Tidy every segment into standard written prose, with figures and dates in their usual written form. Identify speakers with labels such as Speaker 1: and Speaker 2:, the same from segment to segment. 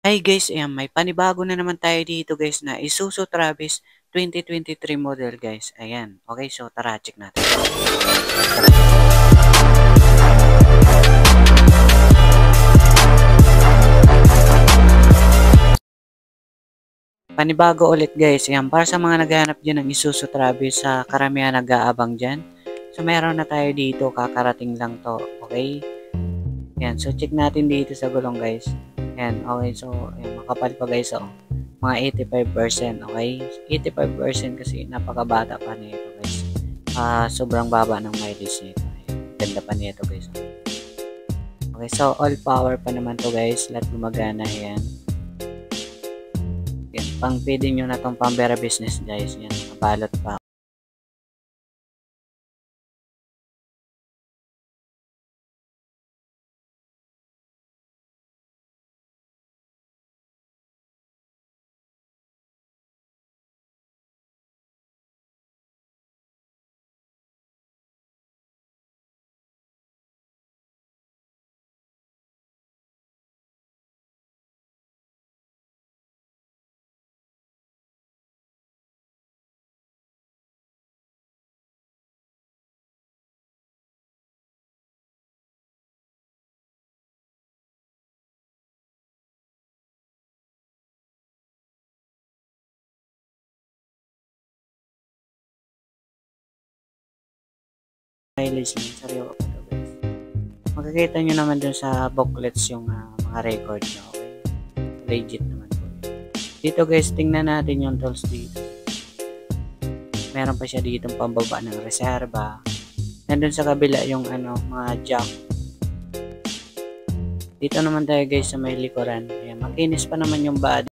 Speaker 1: Hi guys, ayan, may panibago na naman tayo dito guys na Isuzu Travis 2023 model guys. Ayan, okay, so tara, check natin. Panibago ulit guys, ayan, para sa mga naghahanap dyan ng Isuzu Travis sa karamihan nag-aabang dyan. So meron na tayo dito, kakarating lang to, okay? Ayan, so check natin dito sa gulong guys. Ayan, okay, so ayan, makapal pa guys, oh. Mga 85%, okay? 85% kasi napakabata pa nito guys. Sobrang baba ng mileage nito. Ayan, ganda pa nito guys. Okay, so all power pa naman to guys. Lahat gumagana, ayan. Ayan, pang pwede nyo na tong pambera business guys. Ayan, nakabalot pa. Mileage lang, sariwa pa to guys. Makikita nyo naman dun sa booklets yung mga record nyo, okay? Legit naman po. Dito guys, tingnan natin yung tools dito. Meron pa siya dito pambaba ng reserva. Nandun sa kabila yung mga jack. Dito naman tayo guys sa may likuran. Ayan, makinis pa naman yung body.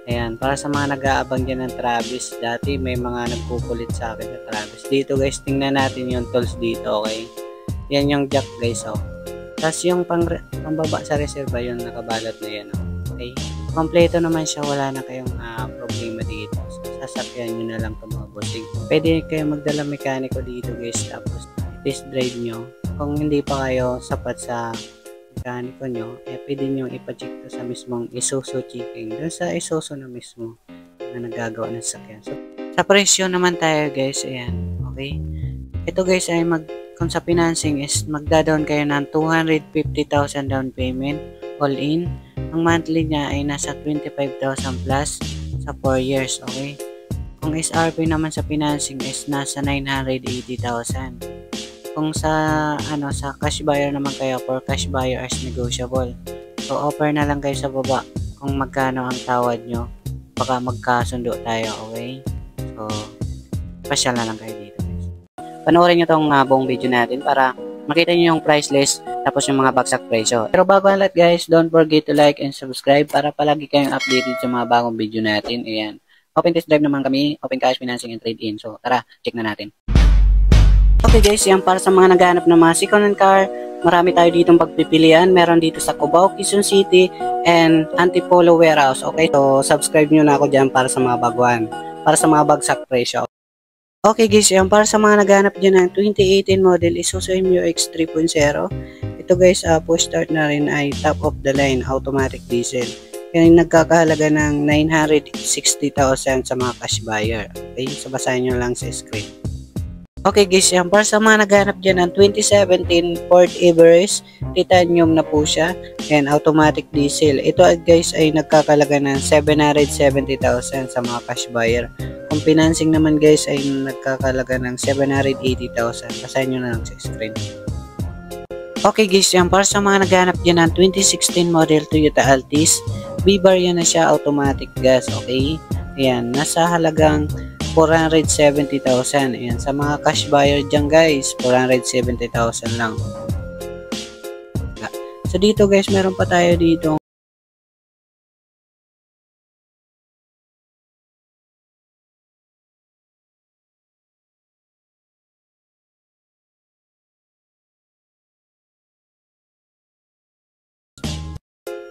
Speaker 1: Ayan, para sa mga nag-aabang dyan ng Travis, dati may mga nagkukulit sa akin na Travis. Dito guys, tingnan natin yung tools dito, okay? Yan yung jack guys, oh. Tapos yung pangbaba sa reserva, yung nakabalot na yan, oh. Okay? Kompleto naman siya, wala na kayong problema dito. So, sasakyan nyo na lang ito mga bossing. Pwede kayo magdala mekaniko dito guys, tapos test drive nyo. Kung hindi pa kayo sapat sa mekaniko nyo, pwede nyo ipacheck to sa mismong Isuzu checking. Doon sa Isuzu na mismo na nagagawa ng sakyan. So, sa presyo naman tayo guys, ayan, okay? Ito guys ay kung sa financing is magda-down kayo ng 250,000 down payment all in. Ang monthly niya ay nasa 25,000 plus sa 4 years, okay? Kung SRP naman sa financing is nasa 980,000. Kung sa sa cash buyer naman kayo, for cash buyer as negotiable. So offer na lang kayo sa baba kung magkano ang tawad nyo. Baka magkasundo tayo, okay? So pasyal na lang kayo dito guys. Panoorin nyo tong buong video natin para makita nyo yung price list tapos yung mga bagsak presyo. Pero bago ang lahat guys, don't forget to like and subscribe para palagi kayong updated sa mga bagong video natin. Ayan. Open test drive naman kami, open cash, financing, and trade-in. So tara, check na natin. Okay guys, yan para sa mga naghahanap ng mga second-hand car. Marami tayo ditong pagpipilian. Meron dito sa Cubao, Quezon City, and Antipolo Warehouse. Okay, so subscribe nyo na ako dyan para sa mga baguhan. Para sa mga bagsak presyo. Okay guys, yan para sa mga naghanap dyan ng 2018 model Isuzu MU-X 3.0. Ito guys, push start na rin ay top of the line automatic diesel. Yan nagkakahalaga ng 960,000 sa mga cash buyer. Okay, so basahin nyo lang sa screen. Okay guys, yan para sa mga naghanap dyan ng 2017 Ford Everest, titanium na po siya, and automatic diesel. Ito guys ay nagkakalaga ng 770,000 sa mga cash buyer. Kung financing naman guys ay nagkakalaga ng 780,000. Basahin nyo na lang sa screen. Okay guys, yan para sa mga naghanap dyan ng 2016 model Toyota Altis, B-bar yan na siya, automatic gas. Okay, ayan, nasa halagang 470,000. Ayan, sa mga cash buyer dyan guys, 470,000 lang. So dito guys, meron pa tayo dito.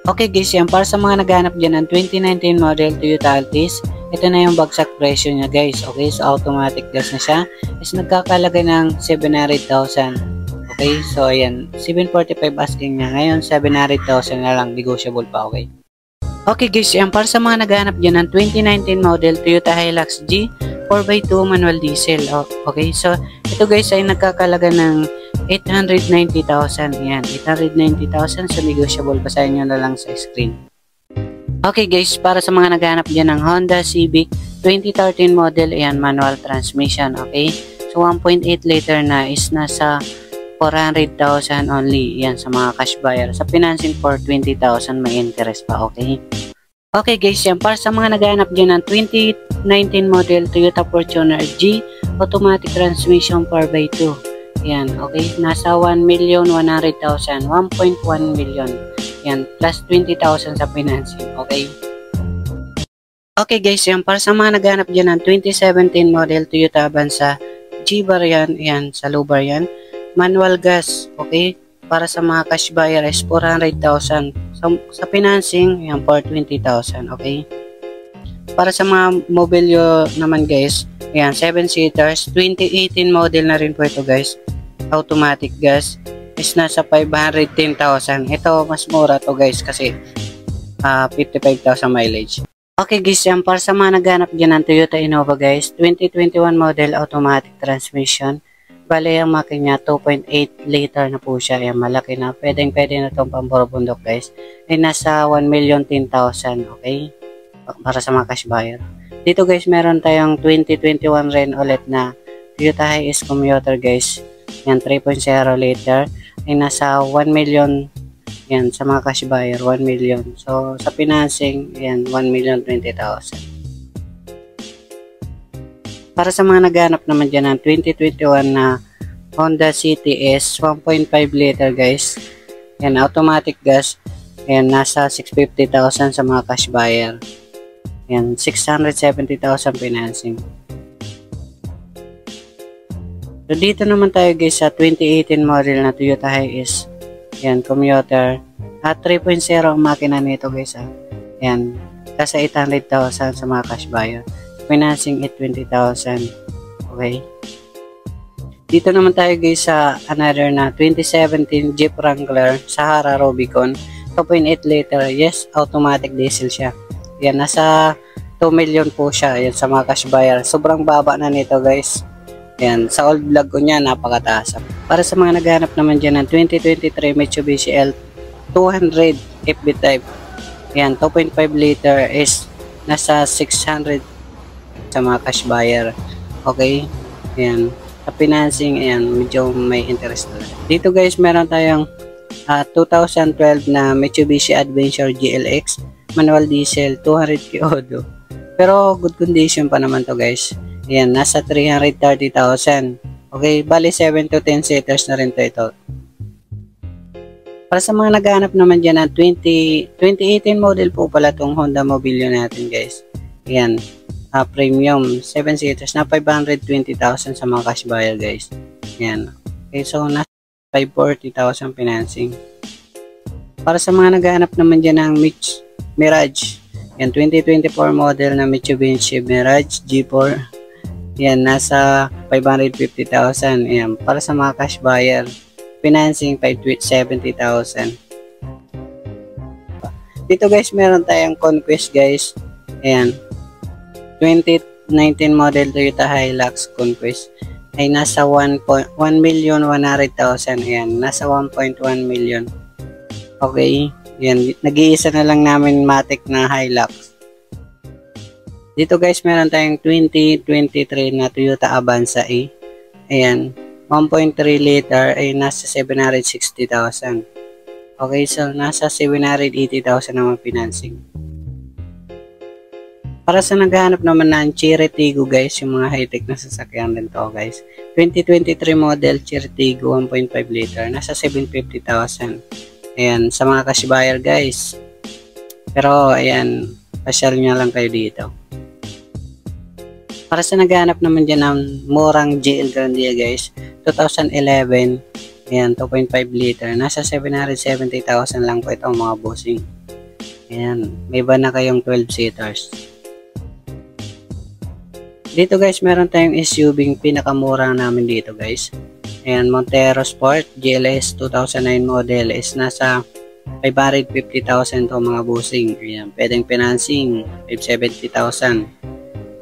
Speaker 1: Okay guys, yan para sa mga naghanap dyan ng 2019 model Toyota Altis, ito na yung bagsak presyo niya guys. Okay, so automatic gas na siya. Is nagkakalaga ng 700,000. Okay, so ayan, 745 asking niya. Ngayon 700,000 na lang, negotiable pa. Okay. Okay guys, yan para sa mga naghanap dyan ng 2019 model Toyota Hilux G 4x2 manual diesel. Okay, so ito guys ay nagkakalaga ng 890,000. Yan, 890,000, so negotiable. Basahin nyo na lang sa screen. Okay guys, para sa mga naghanap dyan ng Honda Civic 2013 model, ayan, manual transmission. Okay, so 1.8 liter na is nasa 400,000 only. Yan, sa mga cash buyer. Sa financing for 20,000 may interest pa. Okay. Okay guys, yan para sa mga naghanap dyan ng 2019 model Toyota Fortuner G automatic transmission 4x2. Yan, okay, nasa 1,100,000, 1.1 million. Yan, plus 20,000 sa financing. Okay. Okay guys, yan para sa mga naghanap dyan ng 2017 model Toyota Avanza G-bar yan, yan, sa low bar yan. Manual gas, okay, para sa mga cash buyer is 400,000. Sa financing, yan, for 20,000, okay. Para sa mga mobilyo naman guys, yan, 7 seaters, 2018 model na rin po ito guys. Automatic gas is nasa 510,000. Ito mas mura to guys kasi 55,000 mileage. Okay guys, yan para sa mga naghanap dyan ng Toyota Innova guys, 2021 model automatic transmission. Bale ang makina 2.8 liter na po siya. Yan, malaki na. Pwede na itong pamburubundok guys. Ay nasa 1,010,000. Okay, para sa mga cash buyer. Dito guys, meron tayong 2021 rin ulit na Toyota Hiace Commuter guys. Yan, 3.0 liter. Ay nasa 1 million. Yan, sa mga cash buyer, 1 million. So, sa financing, yan, 1,020,000. Para sa mga naghanap naman dyan ng 2021 na Honda CTS 1.5 liter guys. Yan, automatic gas. Yan, nasa 650,000 sa mga cash buyer. Yan, 670,000 financing. So, dito naman tayo guys sa 2018 model na Toyota Hiace. Yan, commuter. At 3.0 ang makina nito guys. Yan, nasa 800,000 sa mga cash buyer. Financing 820,000. Okay. Dito naman tayo guys sa another na 2017 Jeep Wrangler Sahara Rubicon 2.8 liter. Yes, automatic diesel siya. Yan, nasa 2 million po siya. Yan, sa mga cash buyer. Sobrang baba na nito guys. Yan, sa old vlog ko niya, napakataas. Para sa mga naghanap naman dyan ng 2023 Mitsubishi L200 FB type. Yan, 2.5 liter is nasa 600 sa mga cash buyer. Okay, yan, sa financing, ayan, medyo may interest na. Dito guys, meron tayong 2012 na Mitsubishi Adventure GLX manual diesel 200 kiodo, pero good condition pa naman to guys. Ayan, nasa 330,000. Okay, bali 7 to 10 seaters na rin to ito. Para sa mga naghahanap naman dyan ng 2018 model po pala tong Honda Mobilio natin guys. Ayan, premium 7 seaters na 520,000 sa mga cash buyer guys. Ayan, okay, so nasa 540,000 financing. Para sa mga naghahanap naman dyan ng Mirage, yan, 2024 model na Mitsubishi Mirage G4. Yan, nasa 550,000. Ayan, para sa mga cash buyer. Financing, 570,000. Dito guys, meron tayong Conquest guys. Ayan, 2019 model Toyota Hilux Conquest ay nasa 1,100,000. Ayan, nasa 1.1 million. Okay, yan, nag-iisa na lang namin matic na Hilux. Dito guys, meron tayong 2023 na Toyota Avanza E. Ayan, 1.3 liter ay nasa 760,000. Okay, so nasa 780,000 naman financing. Para sa naghahanap naman ng Cherry Tiggo guys, yung mga high-tech na sasakyan din to guys. 2023 model Cherry Tiggo 1.5 liter, nasa 750,000. Ayan, sa mga cash buyer guys. Pero ayan, pasyal nyo lang kayo dito. Para sa naghahanap naman dyan ng murang GL Grandia guys, 2011, ayan, 2.5 liter, nasa 770,000 lang po ito mga bossing. Ayan, may iba na kayong 12 seaters. Dito guys, meron tayong SUV, pinakamura namin dito guys. Ayan, Montero Sport GLS 2009 model is nasa 550,000 to mga bossing. Ayan, pwedeng financing, 570,000.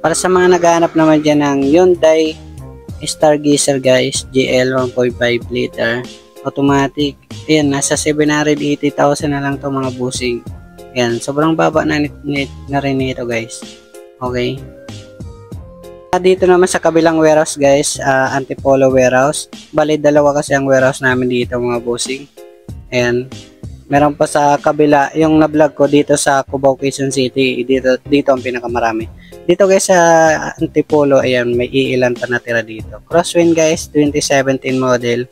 Speaker 1: Para sa mga naghahanap naman dyan ng Hyundai Stargazer guys, GL 1.5 liter, automatic. Ayan, nasa 780,000 na lang to mga bossing. Ayan, sobrang baba na rin nito guys. Okay. Dito naman sa kabilang warehouse guys, Antipolo warehouse. Bali, dalawa kasi ang warehouse namin dito mga bossing. Ayan. Meron pa sa kabila, yung na-vlog ko dito sa Cubao, Quezon City. Dito ang pinakamarami. Dito guys sa Antipolo, ayan, may iilan pa natira dito. Crosswind guys, 2017 model,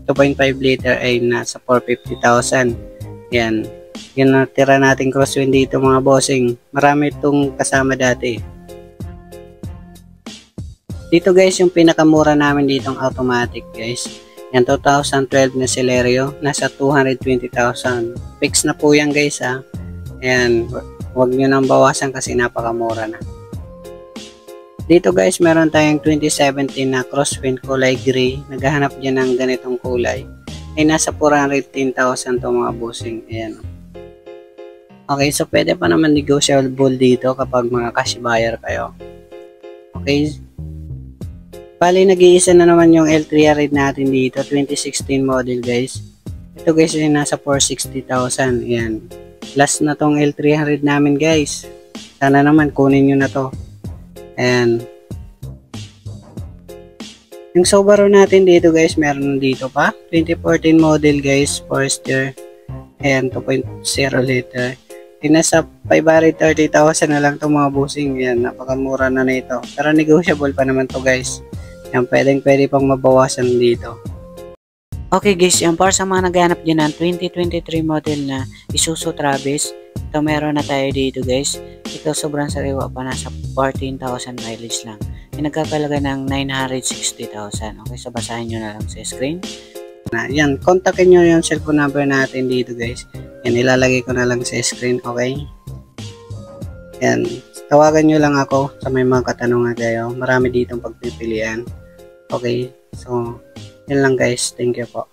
Speaker 1: 2.5 liter ay nasa 450,000. Ayan, yun natira natin crosswind dito mga bossing. Marami itong kasama dati. Dito guys, yung pinakamura namin ditong automatic guys. Yan, 2012 na Celerio, nasa 220,000. Fix na po yan guys ha. Ayan, huwag nyo nang bawasan kasi napakamura na. Dito guys, meron tayong 2017 na Crosswind kulay gray. Naghahanap dyan ng ganitong kulay. Ay nasa 410,000 to mga bossing. Ayan. Okay, so pwede pa naman negotiable dito kapag mga cash buyer kayo. Okay. Bali, nag-iisa na naman yung L300 natin dito, 2016 model guys. Ito guys ay nasa 460,000. Ayan. Last na tong L300 namin guys. Sana naman kunin nyo na to. Ayan. Yung Subaru natin dito guys, meron dito pa. 2014 model guys, Forester. Ayan, 2.0 liter. Nasa 530,000 na lang itong mga bossing. Ayan, napakamura na nito. Pero negotiable pa naman to guys. Yan, pwede pang mabawasan dito. Okay guys, yan para sa mga naghanap dyan ng 2023 model na Isuzu Travis. Ito meron na tayo dito guys. Ito sobrang sariwa pa, nasa 14,000 mileage lang. Yung nagkakalaga ng 960,000. Okay, so basahin nyo na lang sa screen. Yan, kontakin nyo yung cellphone number natin dito guys. Yan, ilalagay ko na lang sa screen, okay? Yan, tawagan nyo lang ako sa may mga katanungan kayo. Marami ditong pagpipilian. Okay, so yun lang guys, thank you po.